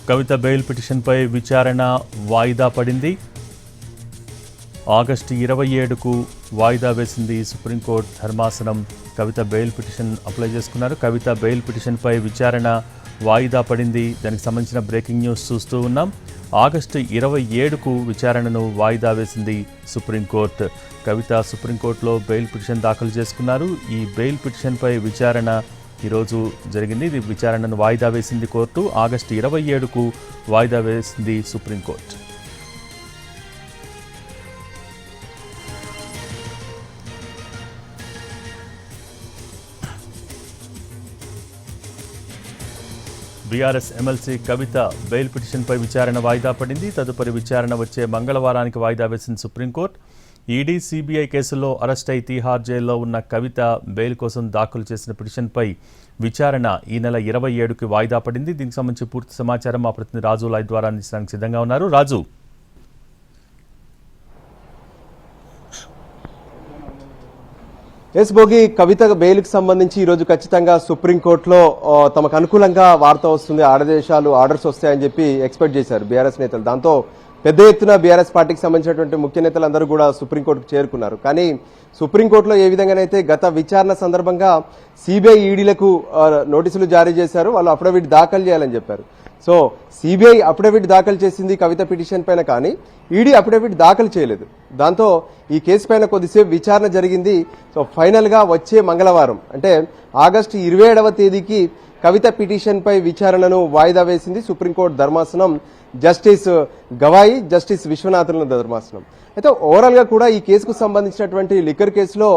కవిత bail పిటిషన్పై విచారణ వాయిదా పడింది. ఆగస్టు 27కు వాయిదా వేసింది సుప్రీంకోర్టు ధర్మాసనం. కవిత బెయిల్ పిటిషన్ అప్లై చేసుకున్నారు. కవిత బెయిల్ పిటిషన్పై విచారణ వాయిదా పడింది. దానికి సంబంధించిన బ్రేకింగ్ న్యూస్ చూస్తూ ఉన్నాం. ఆగస్టు 27కు విచారణను వాయిదా వేసింది సుప్రీంకోర్టు. కవిత సుప్రీంకోర్టులో బెయిల్ పిటిషన్ దాఖలు చేసుకున్నారు. ఈ బెయిల్ పిటిషన్పై విచారణ ఈరోజు జరిగింది. ఇది విచారణను వాయిదా వేసింది కోర్టు. ఆగస్టు 27కు వాయిదా వేసింది సుప్రీంకోర్టు. బీఆర్ఎస్ ఎమ్మెల్సీ కవిత బెయిల్ పిటిషన్పై విచారణ వాయిదా పడింది. తదుపరి విచారణ వచ్చే మంగళవారానికి వాయిదా వేసింది సుప్రీంకోర్టు. ఈడీ, సిబిఐ కేసుల్లో అరెస్ట్ అయి తీహార్ జైల్లో ఉన్న కవిత బెయిల్ కోసం దాఖలు చేసిన పిటిషన్పై విచారణ ఈ నెల 27కి వాయిదా పడింది. దీనికి సంబంధించి పూర్తి సమాచారం మా ప్రతినిధి రాజు లైవ్ ద్వారా అందించడానికి సిద్ధంగా ఉన్నారు. రాజు, ఎస్ భోగి, కవిత బెయిల్కి సంబంధించి ఈరోజు ఖచ్చితంగా సుప్రీంకోర్టులో తమకు అనుకూలంగా వార్త వస్తుంది, ఆర్డర్స్ వస్తాయని చెప్పి ఎక్స్పెక్ట్ చేశారు బీఆర్ఎస్ నేతలు. దాంతో పెద్ద ఎత్తున బీఆర్ఎస్ పార్టీకి సంబంధించినటువంటి ముఖ్య నేతలందరూ కూడా సుప్రీంకోర్టుకు చేరుకున్నారు. కానీ సుప్రీంకోర్టులో ఏ విధంగానైతే గత విచారణ సందర్భంగా సిబిఐ, ఈడీలకు నోటీసులు జారీ చేశారు, వాళ్ళు అఫిడవిట్ దాఖలు చేయాలని చెప్పారు. సో సిబిఐ అఫిడవిట్ దాఖలు చేసింది కవిత పిటిషన్ పైన, కానీ ఈడీ అఫిడవిట్ దాఖలు చేయలేదు. దాంతో ఈ కేసు పైన కొద్దిసేపు విచారణ జరిగింది. సో ఫైనల్గా వచ్చే మంగళవారం అంటే ఆగస్టు 27వ తేదీకి కవిత పిటిషన్పై విచారణను వాయిదా వేసింది సుప్రీంకోర్టు ధర్మాసనం. జస్టిస్ గవాయి, జస్టిస్ విశ్వనాథన్ల ధర్మాసనం. అయితే ఓవరాల్గా కూడా ఈ కేసుకు సంబంధించినటువంటి లిక్కర్ కేసులో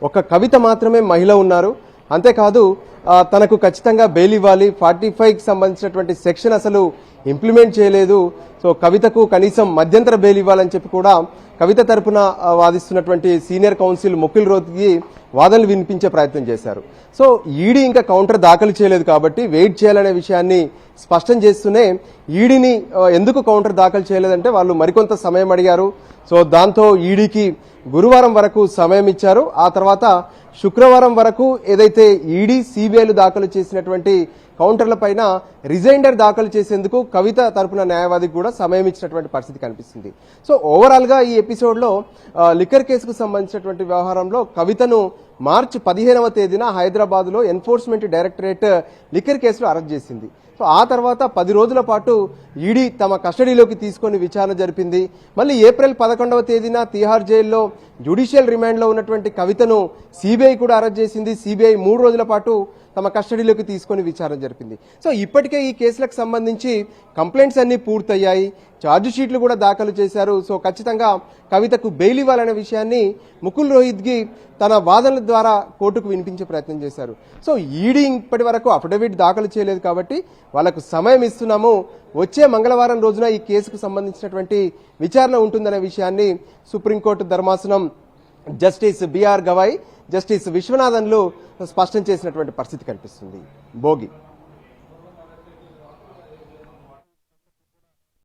ఒక కవిత మాత్రమే మహిళ ఉన్నారు. అంతేకాదు తనకు ఖచ్చితంగా బెయిల్ ఇవ్వాలి, 45కి సంబంధించినటువంటి సెక్షన్ అసలు ఇంప్లిమెంట్ చేయలేదు. సో కవితకు కనీసం మధ్యంతర బెయిల్ ఇవ్వాలని చెప్పి కూడా కవిత తరపున వాదిస్తున్నటువంటి సీనియర్ కౌన్సిల్ ముకుల్ రోత్గి వాదనలు వినిపించే ప్రయత్నం చేశారు. సో ఈడీ ఇంకా కౌంటర్ దాఖలు చేయలేదు కాబట్టి వెయిట్ చేయాలనే విషయాన్ని స్పష్టం చేస్తూనే ఈడీని ఎందుకు కౌంటర్ దాఖలు చేయలేదంటే వాళ్ళు మరికొంత సమయం అడిగారు. సో దాంతో ఈడీకి గురువారం వరకు సమయం ఇచ్చారు. ఆ తర్వాత శుక్రవారం వరకు ఏదైతే ఈడీ, సిబిఐలు దాఖలు చేసినటువంటి కౌంటర్ల పైన రిజైండర్ దాఖలు చేసేందుకు కవిత తరపున న్యాయవాదికి కూడా సమయం ఇచ్చినటువంటి పరిస్థితి కనిపిస్తుంది. సో ఓవరాల్ గా ఈ ఎపిసోడ్ లో లిక్కర్ కేసుకు సంబంధించినటువంటి వ్యవహారంలో కవితను మార్చి 15వ తేదీన హైదరాబాద్ లో ఎన్ఫోర్స్మెంట్ డైరెక్టరేట్ లిక్కర్ కేసులో అరెస్ట్ చేసింది. సో ఆ తర్వాత 10 రోజుల పాటు ఈడీ తమ కస్టడీలోకి తీసుకొని విచారణ జరిపింది. మళ్ళీ ఏప్రిల్ 11వ తేదీన తిహార్ జైల్లో జ్యుడిషియల్ రిమాండ్లో ఉన్నటువంటి కవితను సిబిఐ కూడా అరెస్ట్ చేసింది. సిబిఐ 3 రోజుల పాటు తమ కస్టడీలోకి తీసుకొని విచారణ జరిపింది. సో ఇప్పటికే ఈ కేసులకు సంబంధించి కంప్లైంట్స్ అన్ని పూర్తయ్యాయి, ఛార్జ్ షీట్లు కూడా దాఖలు చేశారు. సో ఖచ్చితంగా కవితకు బెయిల్ ఇవ్వాలనే విషయాన్ని ముకుల్ రోహిత్గి తన వాదనల ద్వారా కోర్టుకు వినిపించే ప్రయత్నం చేశారు. సో ఈడీ ఇప్పటి వరకు అఫిడవిట్ దాఖలు చేయలేదు కాబట్టి వాళ్లకు సమయం ఇస్తున్నాము, వచ్చే మంగళవారం రోజున ఈ కేసుకు సంబంధించినటువంటి విచారణ ఉంటుందనే విషయాన్ని సుప్రీంకోర్టు ధర్మాసనం జస్టిస్ బిఆర్ గవాయి, జస్టిస్ విశ్వనాథన్లు స్పష్టం చేసినటువంటి పరిస్థితి కనిపిస్తుంది. భోగి.